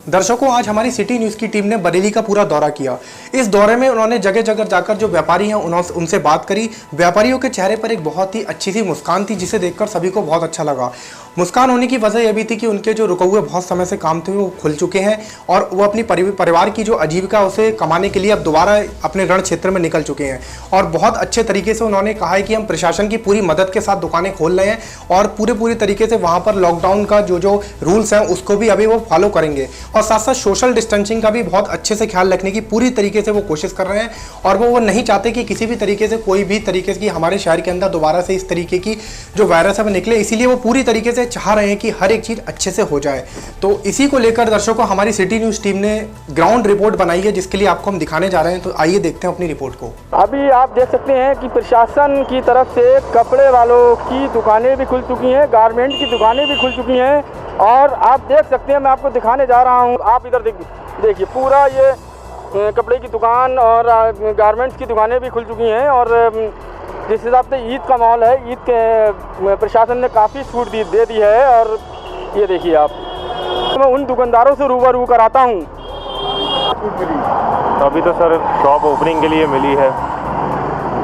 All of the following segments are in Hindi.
दर्शकों, आज हमारी सिटी न्यूज़ की टीम ने बरेली का पूरा दौरा किया। इस दौरे में उन्होंने जगह जगह जाकर जो व्यापारी हैं उनसे बात करी। व्यापारियों के चेहरे पर एक बहुत ही अच्छी सी मुस्कान थी, जिसे देखकर सभी को बहुत अच्छा लगा। मुस्कान होने की वजह यह भी थी कि उनके जो रुके हुए बहुत समय से काम थे वो खुल चुके हैं और वो अपनी परिवार की जो आजीविका उसे कमाने के लिए अब दोबारा अपने रण क्षेत्र में निकल चुके हैं। और बहुत अच्छे तरीके से उन्होंने कहा है कि हम प्रशासन की पूरी मदद के साथ दुकानें खोल रहे हैं और पूरे तरीके से वहाँ पर लॉकडाउन का जो रूल्स हैं उसको भी अभी वो फॉलो करेंगे और साथ साथ सोशल डिस्टेंसिंग का भी बहुत अच्छे से ख्याल रखने की पूरी तरीके से वो कोशिश कर रहे हैं। और वो नहीं चाहते कि किसी भी तरीके से कोई भी तरीके की हमारे शहर के अंदर दोबारा से इस तरीके की जो वायरस है वो निकले, इसीलिए वो पूरी तरीके से चाह रहे हैं कि हर एक चीज़ अच्छे से हो जाए। तो इसी को लेकर दर्शकों हमारी सिटी न्यूज़ टीम ने ग्राउंड रिपोर्ट बनाई है, जिसके लिए आपको हम दिखाने जा रहे हैं। तो आइए देखते हैं अपनी रिपोर्ट को। अभी आप देख सकते हैं कि प्रशासन की तरफ से कपड़े वालों की दुकानें भी खुल चुकी हैं, गारमेंट की दुकानें भी खुल चुकी हैं और आप देख सकते हैं, मैं आपको दिखाने जा रहा हूं। आप इधर देखिए, पूरा ये कपड़े की दुकान और गारमेंट्स की दुकानें भी खुल चुकी हैं और जिस हिसाब से ईद का माहौल है, ईद के प्रशासन ने काफ़ी छूट दे दी है। और ये देखिए आप, मैं उन दुकानदारों से रूबरू कराता हूँ। अभी तो सर शॉप ओपनिंग के लिए मिली है,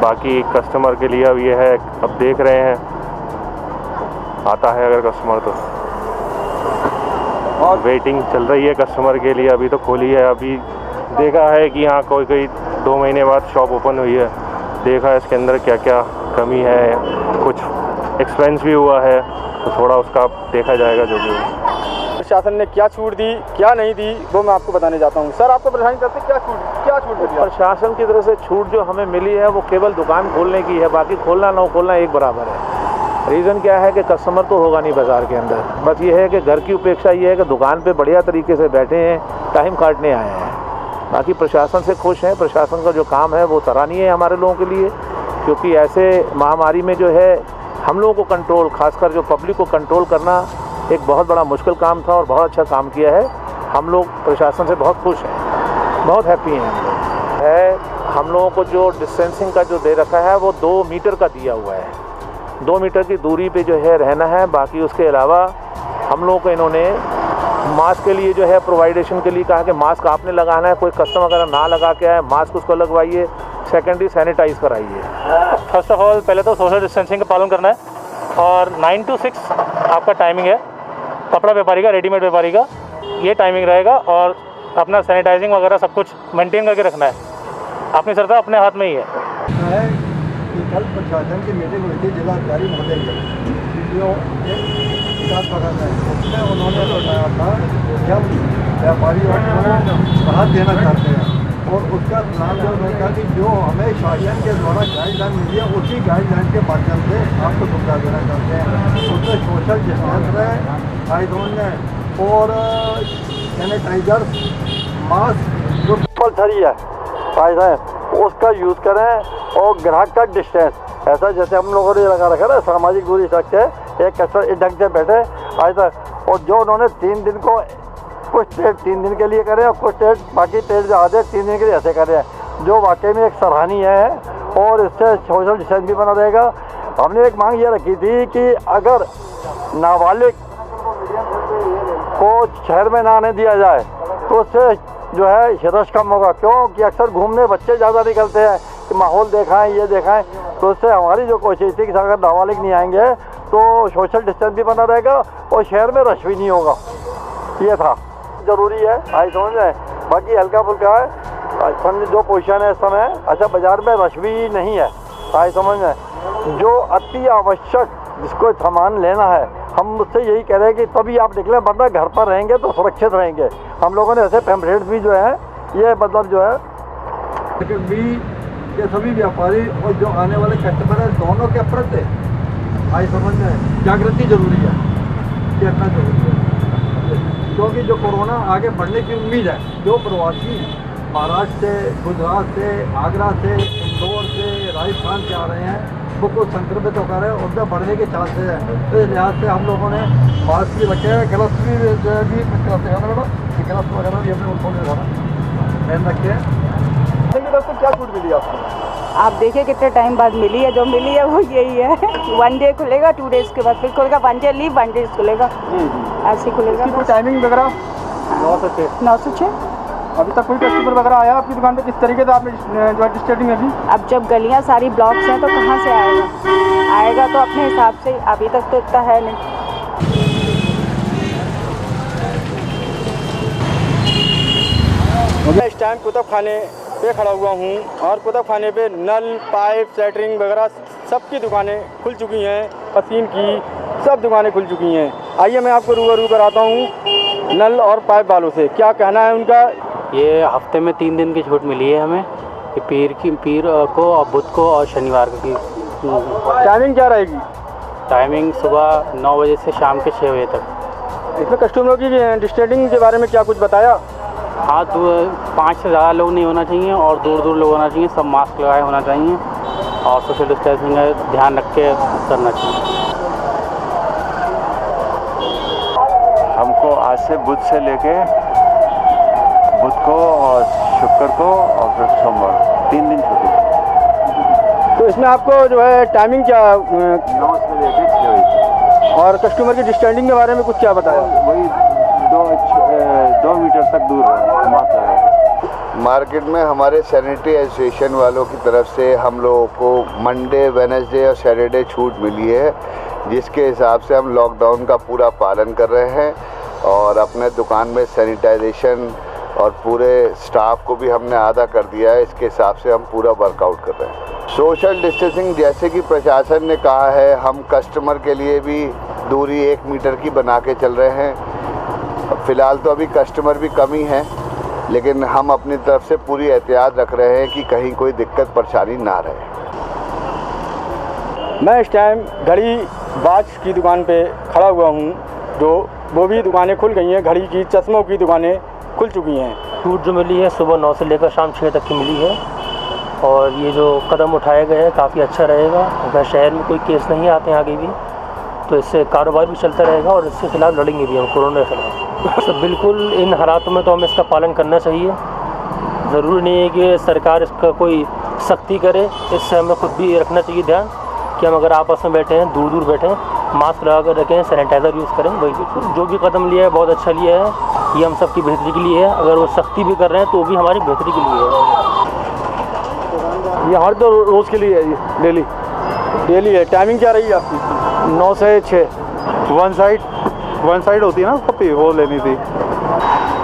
बाकी कस्टमर के लिए अब ये है, अब देख रहे हैं आता है अगर कस्टमर तो, और वेटिंग चल रही है कस्टमर के लिए। अभी तो खोली है, अभी देखा है कि हाँ कोई 2 महीने बाद शॉप ओपन हुई है, देखा है इसके अंदर क्या क्या कमी है, कुछ एक्सपेंस भी हुआ है तो थोड़ा उसका देखा जाएगा जो भी हो। प्रशासन ने क्या छूट दी क्या नहीं दी वो मैं आपको बताने जाता हूँ। सर, आपको प्रशासन की तरफ से क्या छूट दी? प्रशासन की तरफ से छूट जो हमें मिली है वो केवल दुकान खोलने की है, बाकी खोलना ना खोलना एक बराबर है। रीज़न क्या है कि कस्टमर तो होगा नहीं बाज़ार के अंदर, बस ये है कि घर की उपेक्षा ये है कि दुकान पे बढ़िया तरीके से बैठे हैं, टाइम काटने आए हैं। बाकी प्रशासन से खुश हैं, प्रशासन का जो काम है वो सराहनीय है हमारे लोगों के लिए, क्योंकि ऐसे महामारी में जो है हम लोगों को कंट्रोल, खासकर जो पब्लिक को कंट्रोल करना एक बहुत बड़ा मुश्किल काम था और बहुत अच्छा काम किया है। हम लोग प्रशासन से बहुत खुश हैं, बहुत हैप्पी हैं। हम लोगों को जो डिस्टेंसिंग का जो दे रखा है वो 2 मीटर का दिया हुआ है, 2 मीटर की दूरी पे जो है रहना है। बाकी उसके अलावा हम लोगों को इन्होंने मास्क के लिए जो है प्रोवाइडेशन के लिए कहा कि मास्क आपने लगाना है, कोई कस्टमर अगर ना लगा के आए मास्क उसको लगवाइए, सेकेंडरी सैनिटाइज़ कराइए। फर्स्ट ऑफ ऑल पहले तो सोशल डिस्टेंसिंग का पालन करना है और 9 to 6 आपका टाइमिंग है। कपड़ा व्यापारी का, रेडीमेड व्यापारी का ये टाइमिंग रहेगा और अपना सैनिटाइजिंग वगैरह सब कुछ मेंटेन करके रखना है। अपनी सरकार अपने हाथ में ही है। कल प्रशासन की मीटिंग हुई थी जिलाधिकारी महोदय की, उसमें उन्होंने बताया था कि हम व्यापारियों को राहत देना चाहते हैं और उसका नाम जो उन्होंने कहा कि जो हमें शासन के द्वारा गाइडलाइन मिली है उसी गाइडलाइन के माध्यम से आपको सुविधा देना चाहते हैं। उसमें सोशल डिस्टेंस है, आईडोन है और सैनिटाइजर, मास्क जो कंपलसरी है फायदा है उसका यूज़ करें और ग्राहक का डिस्टेंस ऐसा जैसे हम लोगों ने लगा रखा है ना, सामाजिक दूरी रखते हैं, एक कस्टमर एक ढंग से बैठे ऐसा। और जो उन्होंने 3 दिन को कुछ टेस्ट 3 दिन के लिए करें और कुछ टेस्ट बाकी टेस्ट जो आधे 3 दिन के लिए ऐसे करें, जो वाकई में एक सराहनीय है और इससे सोशल डिस्टेंस भी बना रहेगा। हमने एक मांग ये रखी थी कि अगर नाबालिग को शहर में ना आने दिया जाए तो उससे जो है रश कम होगा, क्योंकि अक्सर घूमने बच्चे ज़्यादा निकलते हैं कि माहौल देखाएं ये देखाएं, तो उससे हमारी जो कोशिश थी कि अगर नाबालिग नहीं आएंगे तो सोशल डिस्टेंस भी बना रहेगा और शहर में रश भी नहीं होगा। ये था ज़रूरी है, आई समझ रहे। बाकी हल्का फुल्का है, समझ जो पोजीशन है इस समय, अच्छा बाज़ार में रश भी नहीं है, आई समझ रहे। जो अति आवश्यक जिसको सामान लेना है हम उससे यही कह रहे हैं कि तभी आप निकलें, वरना घर पर रहेंगे तो सुरक्षित रहेंगे। हम लोगों ने ऐसे पैम्पलेट्स भी जो है ये मतलब जो है भी ये सभी व्यापारी और जो आने वाले कस्टमर हैं दोनों के प्रति आई समझ में जागृति जरूरी है, कहना जरूरी है, क्योंकि जो कोरोना आगे बढ़ने की उम्मीद है। जो प्रवासी महाराष्ट्र से, गुजरात से, आगरा से, इंदौर से, राजस्थान से आ रहे हैं वो कुछ संक्रमित होकर रहे हैं, उनमें बढ़ने के चांसेस हैं। तो इस लिहाज से हम लोगों ने मास्क भी रखे हैं, ग्लव्स भी ग्लव्स वगैरह भी अपने उनको पहन रखे हैं। तरफ से क्या छूट मिली आपको? आप देखिए कितने टाइम बाद मिली है, जो मिली है वो यही है। 1 डे खुलेगा, 2 डेज के बाद फिर खुलेगा, 1 डे लीव 1 डे खुलेगा, ऐसे खुलेगा। टाइमिंग वगैरह 906। अभी तक कोई कस्टमर वगैरह आया आपकी दुकान पे? किस तरीके से आपने जो है डिस्टेटिंग अभी? अब जब गलियां सारी ब्लॉक्स हैं तो कहाँ से आएगा? आएगा तो अपने हिसाब से, अभी तक तो इतना है नहीं। मैं इस टाइम कुतुब खाने पे खड़ा हुआ हूँ और कुतुब खाने पे नल, पाइप, सेटरिंग वगैरह सबकी दुकानें खुल चुकी हैं। मशीन की सब दुकानें खुल चुकी हैं। आइए मैं आपको रूबरू कराता हूँ नल और पाइप वालों से, क्या कहना है उनका। ये हफ्ते में 3 दिन की छूट मिली है हमें, ये पीर को और बुध को और शनिवार को की। टाइमिंग क्या रहेगी? टाइमिंग सुबह 9 बजे से शाम के 6 बजे तक। इसमें कस्टमरों की डिस्टेटिंग के बारे में क्या कुछ बताया? हाँ, 5 से ज़्यादा लोग नहीं होना चाहिए और दूर दूर लोग होना चाहिए, सब मास्क लगाए होना चाहिए और सोशल डिस्टेंसिंग का ध्यान रख के करना चाहिए। हमको आज से बुध से लेके बुध को और शुक्र को और फिर सोमवार 3 दिन छुट्टी। तो इसमें आपको जो है टाइमिंग क्या? 9 से लेके 6 बजे। और कस्टमर की डिस्टेंसिंग के बारे में कुछ क्या बताया? वही 2 मीटर तक दूर मास्क लगा। मार्केट में हमारे सैनिटरी एसोसिएशन वालों की तरफ से हम लोगों को मंडे, वेडनेसडे और सैटरडे छूट मिली है, जिसके हिसाब से हम लॉकडाउन का पूरा पालन कर रहे हैं और अपने दुकान में सैनिटाइजेशन और पूरे स्टाफ को भी हमने आधा कर दिया है। इसके हिसाब से हम पूरा वर्कआउट कर रहे हैं। सोशल डिस्टेंसिंग जैसे कि प्रशासन ने कहा है, हम कस्टमर के लिए भी दूरी 1 मीटर की बना के चल रहे हैं। फ़िलहाल तो अभी कस्टमर भी कम ही हैं, लेकिन हम अपनी तरफ से पूरी एहतियात रख रहे हैं कि कहीं कोई दिक्कत परेशानी ना रहे। मैं इस टाइम घड़ी बाज की दुकान पे खड़ा हुआ हूँ, जो वो भी दुकानें खुल गई हैं। घड़ी की, चश्मों की दुकानें खुल चुकी हैं। छूट जो मिली है सुबह 9 से लेकर शाम 6 तक की मिली है और ये जो कदम उठाए गए हैं काफ़ी अच्छा रहेगा। अगर शहर में कोई केस नहीं आते हैं आगे भी तो इससे कारोबार भी चलता रहेगा और इसके खिलाफ लड़ेंगे भी हम, कोरोना के खिलाफ। तो बिल्कुल इन हालातों में तो हमें इसका पालन करना चाहिए। ज़रूरी नहीं है कि सरकार इसका कोई सख्ती करे, इससे हमें खुद भी रखना चाहिए ध्यान कि हम अगर आपस में बैठे हैं, दूर दूर बैठे हैं, मास्क लगा कर रखें, सैनिटाइज़र यूज़ करें। वही जो भी कदम लिया है बहुत अच्छा लिया है, ये हम सबकी बेहतरी के लिए है। अगर वो सख्ती भी कर रहे हैं तो भी हमारी बेहतरी के लिए है। ये हमारे तो रोज़ के लिए है, ये डेली है। टाइमिंग क्या रही है आपकी? 9 से 6। वन साइड होती है ना, उसको वो लेनी थी।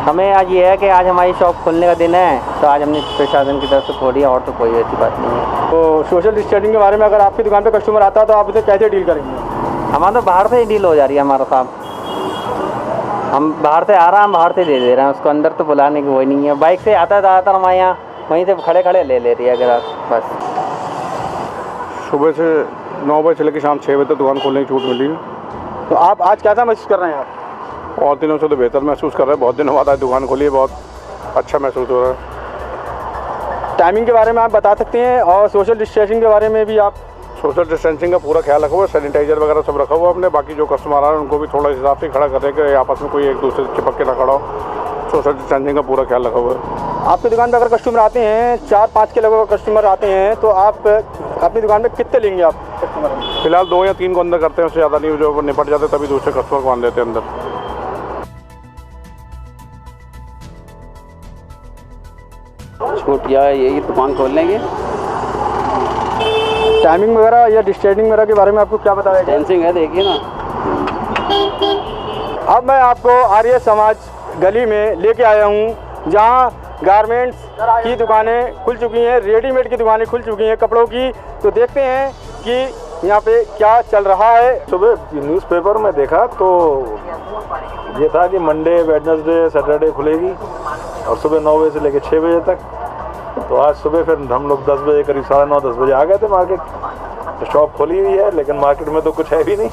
हमें आज ये है कि आज हमारी शॉप खोलने का दिन है तो आज हमने प्रशासन की तरफ से खोली है और तो कोई ऐसी बात नहीं है। तो सोशल डिस्टेंसिंग के बारे में अगर आपकी दुकान पे कस्टमर आता है तो आप उसे कैसे डील करेंगे? हमारा तो बाहर से ही डील हो जा रही है हमारा साहब। हम बाहर से आ रहा है, हम बाहर से दे दे रहे हैं उसको, अंदर तो बुलाने की वही नहीं है। बाइक से आता है ज़्यादातर हमारे यहाँ, वहीं से खड़े खड़े ले रही है अगर बस। सुबह से 9 बजे से लेकर शाम 6 बजे तक दुकान खोलने की छूट मिली है। तो आप आज कैसा महसूस कर रहे हैं आप? और दिनों से तो बेहतर महसूस कर रहे हैं। बहुत दिनों बाद आज दुकान खोली है, बहुत अच्छा महसूस हो रहा है। टाइमिंग के बारे में आप बता सकते हैं और सोशल डिस्टेंसिंग के बारे में भी आप? सोशल डिस्टेंसिंग का पूरा ख्याल रखा हुआ है, सैनिटाइजर वगैरह सब रखा हुआ है अपने। बाकी जो कस्टमर आ रहे हैं उनको भी थोड़ा हिसाब से खड़ा कर रहे हैं कि आपस में कोई एक दूसरे से चिपक के ना खड़ा हो। सोशल डिस्टेंसिंग का पूरा ख्याल रखा हुआ है। आपकी दुकान पर अगर कस्टमर आते हैं, 4-5 के लगभग कस्टमर आते हैं, तो आप अपनी दुकान में कितने लेंगे आप कस्टमर? फिलहाल 2 या 3 को अंदर करते हैं, उससे ज़्यादा नहीं। जो निपट जाते तभी दूसरे कस्टमर को आने देते हैं अंदर। छूट या यही दुकान खोल लेंगे। टाइमिंग वगैरह या डिस्टेंसिंग वगैरह के बारे में आपको क्या बताया जाए? डिस्टेंसिंग है, देखिए ना। अब मैं आपको आर्य समाज गली में लेके आया हूँ, जहाँ गारमेंट्स की दुकानें खुल चुकी हैं, रेडीमेड की दुकानें खुल चुकी हैं कपड़ों की। तो देखते हैं कि यहाँ पे क्या चल रहा है। सुबह न्यूज़पेपर में देखा तो ये था कि मंडे, वेडनेसडे, सैटरडे खुलेगी और सुबह 9 बजे से लेकर 6 बजे तक। तो आज सुबह फिर हम लोग 10 बजे, करीब 9:30-10 बजे आ गए थे मार्केट। तो शॉप खोली हुई है, लेकिन मार्केट में तो कुछ है भी नहीं।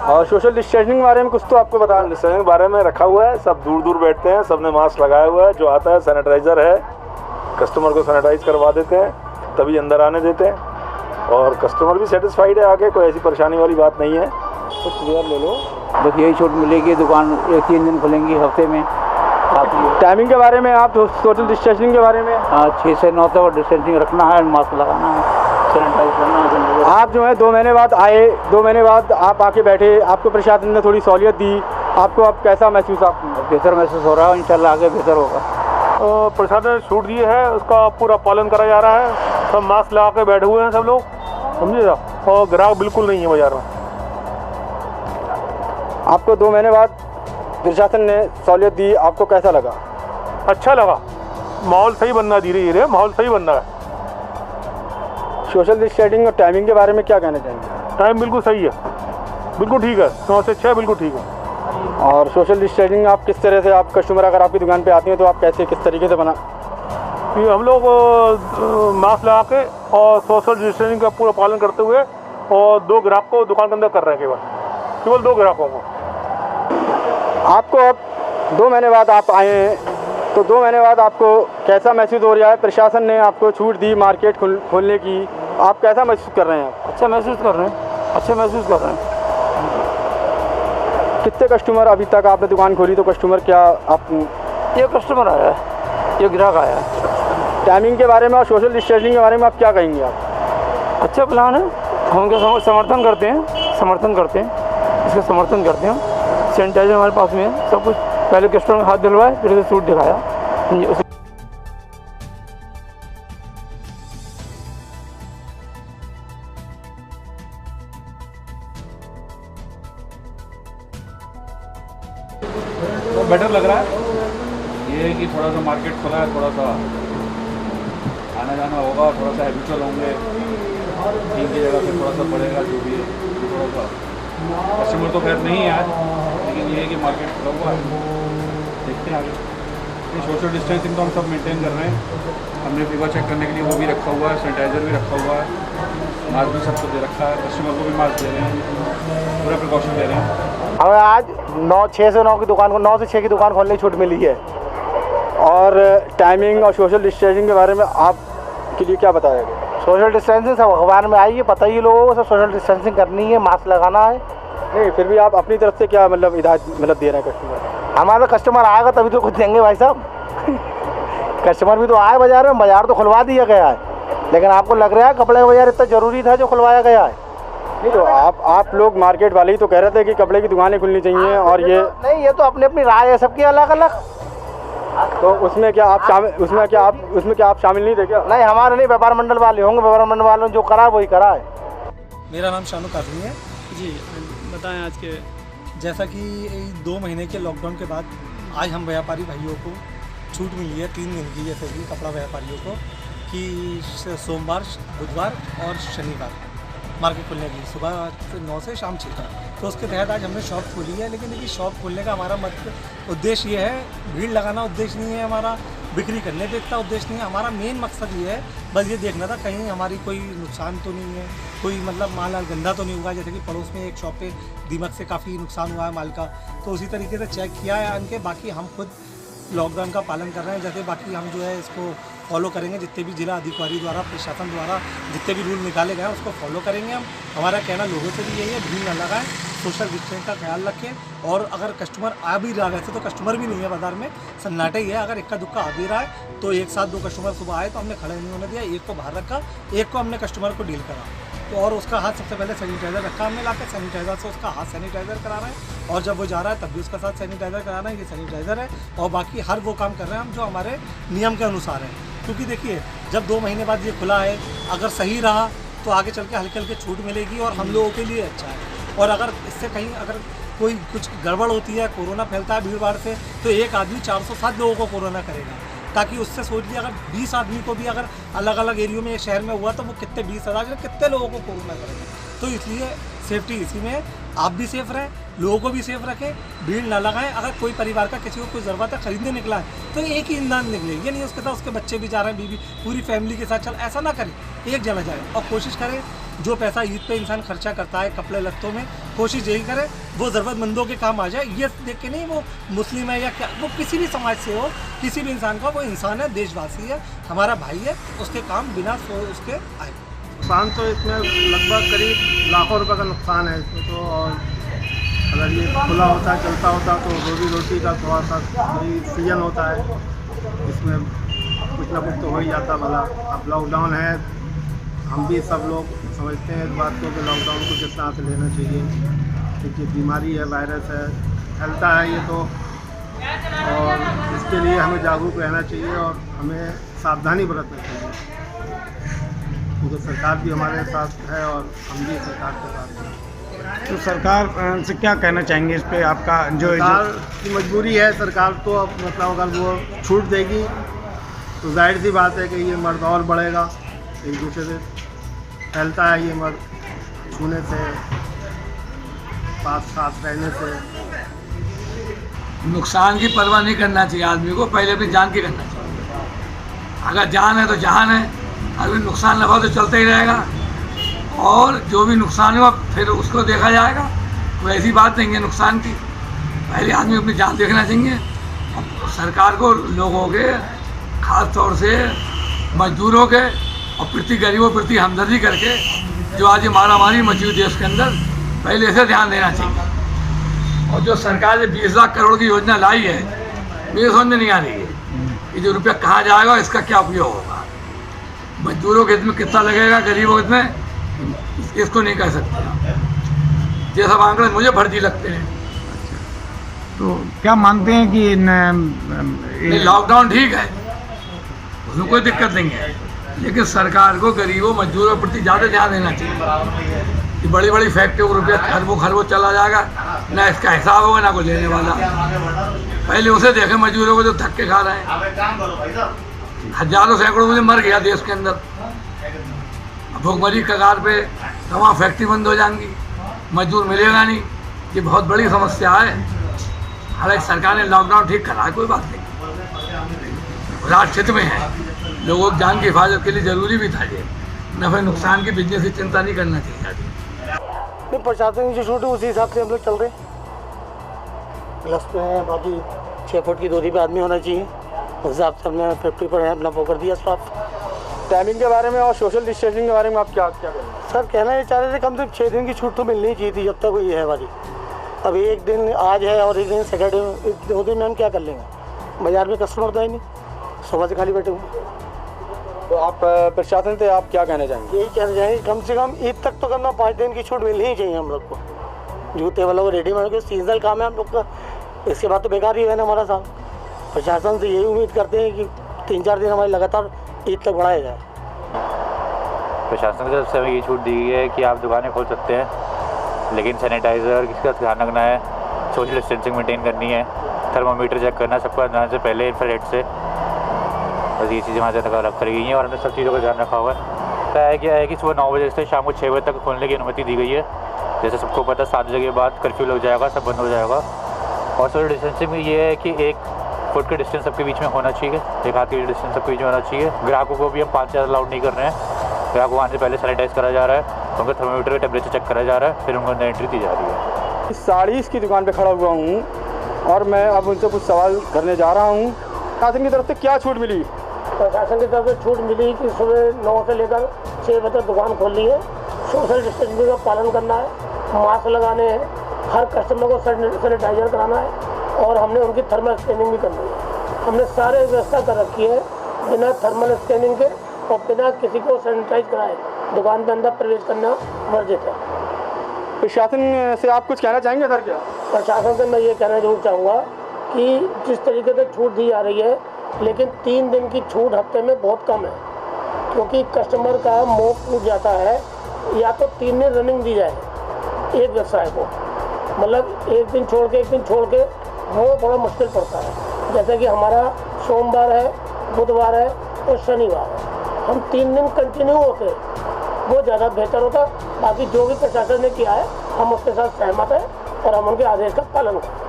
और सोशल डिस्टेंसिंग के बारे में कुछ तो आपको बता? डिस्टेंसिंग के बारे में रखा हुआ है, सब दूर दूर बैठते हैं, सबने मास्क लगाया हुआ है। जो आता है सैनिटाइज़र है, कस्टमर को सैनिटाइज करवा देते हैं, तभी अंदर आने देते हैं। और कस्टमर भी सेटिस्फाइड है आके, कोई ऐसी परेशानी वाली बात नहीं है। तो क्लियर ले लो। बस यही छूट मिलेगी, दुकान 1-3 दिन खुलेंगी हफ्ते में। टाइमिंग के बारे में आप? सोशल डिस्टेंसिंग के बारे में? 6 से 9 तक डिस्टेंसिंग रखना है, मास्क लगाना है, सैनिटाइज करना है। आप जो है 2 महीने बाद आए, 2 महीने बाद आप आके बैठे, आपको प्रशासन ने थोड़ी सहूलियत दी, आपको अब कैसा महसूस बेहतर महसूस हो रहा है, इंशाल्लाह आगे बेहतर होगा। प्रशासन ने छूट दी है, उसका पूरा पालन करा जा रहा है। सब मास्क लगा के बैठे हुए हैं सब लोग, समझिएगा, और ग्राहक बिल्कुल नहीं है बाजार में। आपको 2 महीने बाद प्रशासन ने सहूलियत दी, आपको कैसा लगा? अच्छा लगा, माहौल सही बनना, धीरे धीरे माहौल सही बन रहा है। सोशल डिस्टेंसिंग और टाइमिंग के बारे में क्या कहना चाहेंगे? टाइम बिल्कुल सही है, बिल्कुल ठीक है, 9 से 6 बिल्कुल ठीक है। और सोशल डिस्टेंसिंग आप किस तरह से, आप कस्टमर अगर आपकी दुकान पे आते हैं तो आप कैसे, किस तरीके से बना? कि हम लोग मास्क लगा के और सोशल डिस्टेंसिंग का पूरा पालन करते हुए, और 2 ग्राहक को दुकान के अंदर कर रहे हैं, केवल 2 ग्राहकों को। आपको अब 2 महीने बाद आप आए हैं, तो 2 महीने बाद आपको कैसा महसूस हो रहा है? प्रशासन ने आपको छूट दी मार्केट खोलने की, आप कैसा महसूस कर रहे हैं? अच्छा महसूस कर रहे हैं, अच्छे महसूस कर रहे हैं। कितने कस्टमर अभी तक आपने दुकान खोली, तो कस्टमर क्या आप? ये कस्टमर आया है, ये ग्राहक आया है। टाइमिंग के बारे में और सोशल डिस्टेंसिंग के बारे में आप क्या कहेंगे? आप अच्छा प्लान है, हम उनका समर्थन करते हैं, इसका समर्थन करते हैं। सैनिटाइजर हमारे पास में है, सब कुछ। पहले कस्टमर में हाथ धुलवाए, फिर उसे सूट दिखाया। तो बेटर लग रहा है, ये है कि थोड़ा सा मार्केट खुला है, थोड़ा सा आना जाना होगा, थोड़ा सा हैबिचुअल होंगे, तीन की जगह पे थोड़ा सा बढ़ेगा, जो भी है थोड़ा सा। कस्टमर तो खैर नहीं है आज, लेकिन ये है कि मार्केट खुला हुआ है, देखते हैं आगे। ये सोशल डिस्टेंसिंग तो हम सब मेंटेन कर रहे हैं। हमने फीवर चेक करने के लिए वो भी रखा हुआ है, सैनिटाइज़र भी रखा हुआ है, मास्क भी सबको दे रखा है, कस्टमर को भी मास्क दे रहे हैं, पूरा प्रिकॉशन ले रहे हैं। हमें आज 6 से 9 की दुकान को 9 से 6 की दुकान खोलने की छूट मिली है। और टाइमिंग और सोशल डिस्टेंसिंग के बारे में आपके लिए क्या बताया गया? सोशल डिस्टेंसिंग सब अखबार में आई है, पता ही लोगों को, सब सोशल डिस्टेंसिंग करनी है, मास्क लगाना है। नहीं, फिर भी आप अपनी तरफ से क्या मतलब हिदायत दे रहे हैं कस्टमर? हमारा कस्टमर आएगा तभी तो कुछ देंगे भाई साहब। कस्टमर भी तो आए बाजार में, बाजार तो खुलवा दिया गया है, लेकिन आपको लग रहा है कपड़े का बाजार इतना ज़रूरी था जो खुलवाया गया है? नहीं, तो आप लोग मार्केट वाले ही तो कह रहे थे कि कपड़े की दुकानें खुलनी चाहिए। और ये तो, नहीं, ये तो अपनी अपनी राय है सबकी अलग अलग। तो उसमें क्या आप शामिल नहीं थे क्या? नहीं, हमारे नहीं, व्यापार मंडल वाले होंगे, व्यापार मंडल वालों ने जो करा वही करा है। मेरा नाम शानू काफी है जी। बताएं आज के, जैसा कि 2 महीने के लॉकडाउन के बाद आज हम व्यापारी भाइयों को छूट मिली है 3 दिन की, जैसे कि कपड़ा व्यापारियों को, कि सोमवार, बुधवार और शनिवार मार्केट खुलने की, सुबह 9 से शाम 6 तक। तो उसके तहत आज हमने शॉप खोली है। लेकिन देखिए, शॉप खोलने का हमारा उद्देश्य ये है, भीड़ लगाना उद्देश्य नहीं है हमारा, बिक्री करने पे इतना उद्देश्य नहीं है हमारा। मेन मकसद ये है, बस ये देखना था कहीं हमारी कोई नुकसान तो नहीं है, कोई मतलब माल गंदा तो नहीं हुआ। जैसे कि पड़ोस में एक शॉप पे दीमक से काफ़ी नुकसान हुआ है माल का, तो उसी तरीके से चेक किया है उनके। बाकी हम खुद लॉकडाउन का पालन कर रहे हैं। जैसे बाकी हम जो है इसको फॉलो करेंगे, जितने भी जिला अधिकारी द्वारा, प्रशासन द्वारा जितने भी रूल निकाले गए हैं उसको फॉलो करेंगे हम। हमारा कहना लोगों से भी यही है, भीड़ न लगाएं, सोशल डिस्टेंस का ख्याल रखें। और अगर कस्टमर आ भी रहा, वैसे तो कस्टमर भी नहीं है बाज़ार में, सन्नाटा ही है। अगर इक्का दुक्का आ भी रहा है तो एक साथ 2 कस्टमर सुबह आए तो हमने खड़े नहीं होने दिया, एक को बाहर रखा, एक को हमने कस्टमर को डील करा। तो और उसका हाथ सबसे पहले सैनिटाइज़र रखा हमने लाकर, सैनिटाइज़र से उसका हाथ सैनिटाइज़र करा रहे हैं, और जब वो जा रहा है तब भी उसका साथ सैनिटाइज़र कराना है। ये सैनिटाइज़र है। और बाकी हर वो काम कर रहे हैं हम जो हमारे नियम के अनुसार है। क्योंकि देखिए, जब 2 महीने बाद ये खुला है, अगर सही रहा तो आगे चल के हल्के हल्के छूट मिलेगी और हम लोगों के लिए अच्छा है। और अगर इससे कहीं अगर कोई कुछ गड़बड़ होती है, कोरोना फैलता है भीड़ भाड़ से, तो एक आदमी 407 लोगों को कोरोना करेगा। ताकि उससे सोच लिया, अगर 20 आदमी को भी अगर अलग अलग एरियो में एक शहर में हुआ तो वो कितने 20,000 कितने लोगों को कोरोना करेगा। तो इसलिए सेफ्टी इसी में है। आप भी सेफ रहें, लोगों को भी सेफ रखें, भीड़ ना लगाएं। अगर कोई परिवार का किसी को कोई ज़रूरत है, खरीदने निकला है, तो एक ही इंसान निकले, ये नहीं उसके साथ उसके बच्चे भी जा रहे हैं, बीवी पूरी फैमिली के साथ, चल ऐसा ना करें, एक जना जाए। और कोशिश करें, जो पैसा ईद पे इंसान खर्चा करता है कपड़े लत्तों में, कोशिश यही करे वो ज़रूरतमंदों के काम आ जाए। ये देख के नहीं वो मुस्लिम है या क्या, वो किसी भी समाज से हो, किसी भी इंसान का, वो इंसान है, देशवासी है, हमारा भाई है, उसके काम बिना उसके आए। नुकसान तो इसमें लगभग करीब लाखों रुपए का नुकसान है इसमें तो। और अगर ये खुला होता, चलता होता तो रोजी रोटी का थोड़ा सा यही सीजन होता है, इसमें कुछ ना कुछ तो हो ही जाता भला। अब लॉकडाउन है, हम भी सब लोग समझते हैं इस बात को कि लॉकडाउन को किस तरह से लेना चाहिए, क्योंकि बीमारी है, वायरस है, फैलता है ये तो, और इसके लिए हमें जागरूक रहना चाहिए और हमें सावधानी बरतना चाहिए, क्योंकि सरकार भी हमारे साथ है और हम भी सरकार के साथ हैं। तो सरकार से क्या कहना चाहेंगे इस पे, आपका जो सरकार की मजबूरी है, सरकार तो अब मतलब अगर वो छूट देगी तो जाहिर सी बात है कि ये मर्द और बढ़ेगा, एक दूसरे से फैलता है ये मर्द, छूने से, पास साथ रहने से। नुकसान की परवाह नहीं करना चाहिए आदमी को, पहले अपनी जान की करना चाहिए। अगर जान है तो जहान है, अगर नुकसान नफा तो चलता ही रहेगा, और जो भी नुकसान हुआ फिर उसको देखा जाएगा। तो ऐसी बात नहीं है नुकसान की, पहले आदमी अपनी जान देखना चाहिए। और सरकार को लोगों के, ख़ास तौर से मजदूरों के और प्रति गरीबों प्रति हमदर्दी करके जो आज ये मारामारी मची हुई देश के अंदर, पहले से ध्यान देना चाहिए। और जो सरकार ने 20 लाख करोड़ की योजना लाई है, मेरे समझ में नहीं आ रही है कि जो रुपया कहाँ जाएगा, इसका क्या उपयोग होगा, मजदूरों के हित में कितना लगेगा, गरीबों के हित में, इसको नहीं कह सकते। ये सब आंकड़े मुझे फर्जी लगते हैं। तो क्या मानते हैं कि लॉकडाउन ठीक है, उसमें कोई दिक्कत नहीं है, लेकिन सरकार को गरीबों मजदूरों के प्रति ज़्यादा ध्यान देना चाहिए। कि बड़ी बड़ी फैक्ट्रियों को रुपया खरबों चला जाएगा, ना इसका हिसाब होगा ना कोई लेने वाला। पहले उसे देखें मजदूरों को जो धक्के खा रहे हैं, हजारों सैकड़ों मुझे मर गया देश के अंदर। भूखमरी कगार पे तमाम फैक्ट्री बंद हो जाएंगी, मजदूर मिलेगा नहीं, ये बहुत बड़ी समस्या है। हालांकि सरकार ने लॉकडाउन ठीक करा है, कोई बात नहीं, राष्ट्र हित में है, लोगों की जान की हिफाजत के लिए ज़रूरी भी था ये। नफे नुकसान की बिजनेस की चिंता नहीं करना चाहिए। नहीं, प्रशासन की जो छूट है उसी हिसाब से हम लोग चल रहे हैं। ग्लव्स पे हैं, बाकी 6 फुट की दूरी पे आदमी होना चाहिए, उस हिसाब से हमने फैक्ट्री पर है अपना वो कर दिया स्टाफ। टाइमिंग के बारे में और सोशल डिस्टेंसिंग के बारे में आप क्या कहेंगे? सर कहना ये चाह रहे थे कम से कम 6 दिन की छूट तो मिलनी चाहिए थी, जब तक हुई है हमारी। अब एक दिन आज है और एक दिन सैटरडे, 2 दिन में हम क्या कर लेंगे? बाजार में कस्टमर तो है नहीं, सुबह से खाली बैठे हुए। तो आप प्रशासन से आप क्या कहना चाहेंगे? यही कहना चाहेंगे कम से कम ईद तक तो करना, 5 दिन की छूट मिलनी ही चाहिए हम लोग को। जूते वालों को रेडीमेड के सीजनल काम है हम लोग का, इसके बाद तो बेकार ही है ना हमारा साल। प्रशासन से यही उम्मीद करते हैं कि 3-4 दिन हमारी लगातार ईद तक बढ़ाया जाए। प्रशासन की तरफ से हमें ये छूट दी गई है कि आप दुकानें खोल सकते हैं, लेकिन सैनिटाइज़र का ध्यान रखना है, सोशल डिस्टेंसिंग मेंटेन करनी है, थर्मामीटर चेक करना सबको जाने से पहले इंफ्रारेड से। बस ये चीज़ें हमारे तक रख गई हैं और हमने सब चीज़ों का ध्यान रखा हुआ है। क्या है कि सुबह 9 बजे से शाम को 6 बजे तक खोलने की अनुमति दी गई है। जैसे सबको पता 7 बजे के बाद कर्फ्यू लग जाएगा, सब बंद हो जाएगा। और सोशल डिस्टेंसिंग में ये है कि 1 फुट के डिस्टेंस सबके बीच में होना चाहिए, 1 हाथ के डिस्टेंस सबके बीच में होना चाहिए। ग्राहकों को भी हम 5 से अलाउड नहीं कर रहे हैं, ग्राहकों को आने से पहले सैनिटाइज़ करा जा रहा है, उनका थर्मामीटर का टेम्परेचर चेक करा जा रहा है, फिर उनको अंदर एंट्री दी जा रही है। साड़ीज़ की दुकान पे खड़ा हुआ हूँ और मैं अब उनसे कुछ सवाल करने जा रहा हूँ। प्रशासन की तरफ से क्या छूट मिली? प्रशासन की तरफ से छूट मिली कि सुबह 9 से लेकर 6 बजे तक दुकान खोलनी है, सोशल डिस्टेंसिंग का पालन करना है, मास्क लगाने हैं, हर कस्टमर को सैनिटाइजर कराना है और हमने उनकी थर्मल स्कैनिंग भी करनी है। हमने सारे व्यवस्था कर रखी है, बिना थर्मल स्कैनिंग के और बिना किसी को सैनिटाइज कराए दुकान के अंदर प्रवेश करना वर्जित है। प्रशासन से आप कुछ कहना चाहेंगे सर? क्या प्रशासन से मैं ये कहना जरूर चाहूँगा कि जिस तरीके से छूट दी जा रही है, लेकिन 3 दिन की छूट हफ्ते में बहुत कम है, क्योंकि कस्टमर का मोह टूट जाता है। या तो 3 दिन रनिंग दी जाए एक व्यवसाय को, मतलब एक दिन छोड़ के वो बड़ा मुश्किल पड़ता है। जैसे कि हमारा सोमवार है, बुधवार है और शनिवार है, हम 3 दिन कंटिन्यू होते वो ज़्यादा बेहतर होता। बाकी जो भी प्रशासन ने किया है हम उसके साथ सहमत हैं और हम उनके आदेश का पालन करें।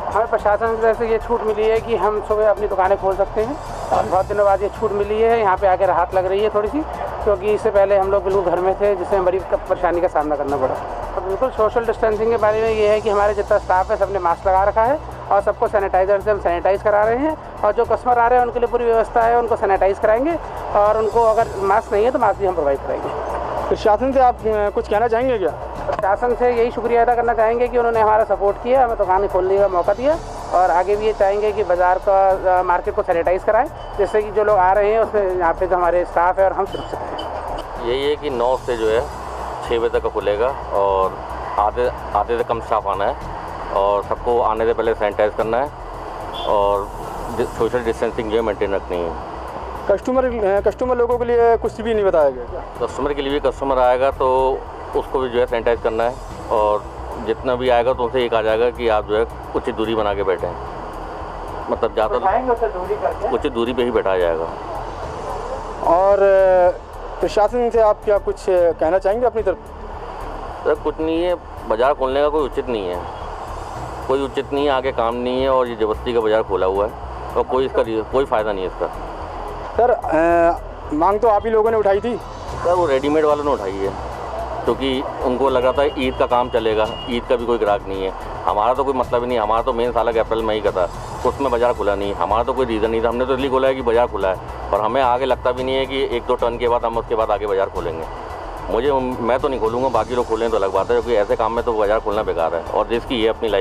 हमें प्रशासन की तरफ से ये छूट मिली है कि हम सुबह अपनी दुकानें खोल सकते हैं और बहुत दिनों बाद ये छूट मिली है। यहाँ पे आके राहत लग रही है थोड़ी सी, क्योंकि इससे पहले हम लोग बिल्कुल घर में थे, जिससे बड़ी परेशानी का सामना करना पड़ा। और बिल्कुल सोशल डिस्टेंसिंग के बारे में ये है कि हमारे जितना स्टाफ है सबने मास्क लगा रखा है और सबको सैनिटाइज़र से हम सैनिटाइज़ करा रहे हैं। और जो कस्टमर आ रहे हैं उनके लिए पूरी व्यवस्था है, उनको सैनिटाइज़ कराएंगे और उनको अगर मास्क नहीं है तो मास्क भी हम प्रोवाइड कराएंगे। प्रशासन से आप कुछ कहना चाहेंगे? क्या प्रशासन से यही शुक्रिया अदा करना चाहेंगे कि उन्होंने हमारा सपोर्ट किया, हमें दुकान खोलने का मौका दिया और आगे भी ये चाहेंगे कि बाज़ार का मार्केट को सैनिटाइज़ कराएं, जिससे कि जो लोग आ रहे हैं उसमें यहाँ पे जो हमारे स्टाफ है और हम सुरक्षित हैं। यही है कि 9 से जो है 6 बजे तक खुलेगा और आधे से कम स्टाफ आना है और सबको आने से पहले सैनिटाइज करना है और सोशल डिस्टेंसिंग जो है मेंटेन रखनी है। कस्टमर लोगों के लिए कुछ भी नहीं बताया गया? कस्टमर के लिए भी, कस्टमर आएगा तो उसको भी जो है सैनिटाइज करना है और जितना भी आएगा तो उनसे ये कहा जाएगा कि आप जो है उचित दूरी बना के बैठें, मतलब ज़्यादा उचित दूरी पे ही बैठाया जाएगा। और प्रशासन से आप क्या कुछ कहना चाहेंगे अपनी तरफ? सर कुछ नहीं है, बाज़ार खोलने का कोई उचित नहीं है, कोई उचित नहीं है, आगे काम नहीं है और ये ज़बरदस्ती का बाज़ार खोला हुआ है और कोई इसका कोई फ़ायदा नहीं है इसका। सर मांग तो आप ही लोगों ने उठाई थी? सर वो रेडीमेड वालों ने उठाई है क्योंकि उनको लग रहा था ईद का काम चलेगा, ईद का भी कोई ग्राहक नहीं है। हमारा तो कोई मतलब ही नहीं, हमारा तो मेन साल अप्रैल मई का था, उसमें बाज़ार खुला नहीं, हमारा तो कोई रीज़न नहीं था। हमने तो इसलिए खोला है कि बाज़ार खुला है और हमें आगे लगता भी नहीं है कि 1-2 टर्न के बाद हम उसके बाद आगे बाज़ार खोलेंगे। मैं तो नहीं खोलूँगा, बाकी लोग खोलें तो अलग बात है, क्योंकि ऐसे काम में तो बाज़ार खोलना बेकार है और जिसकी ये अपनी लाइफ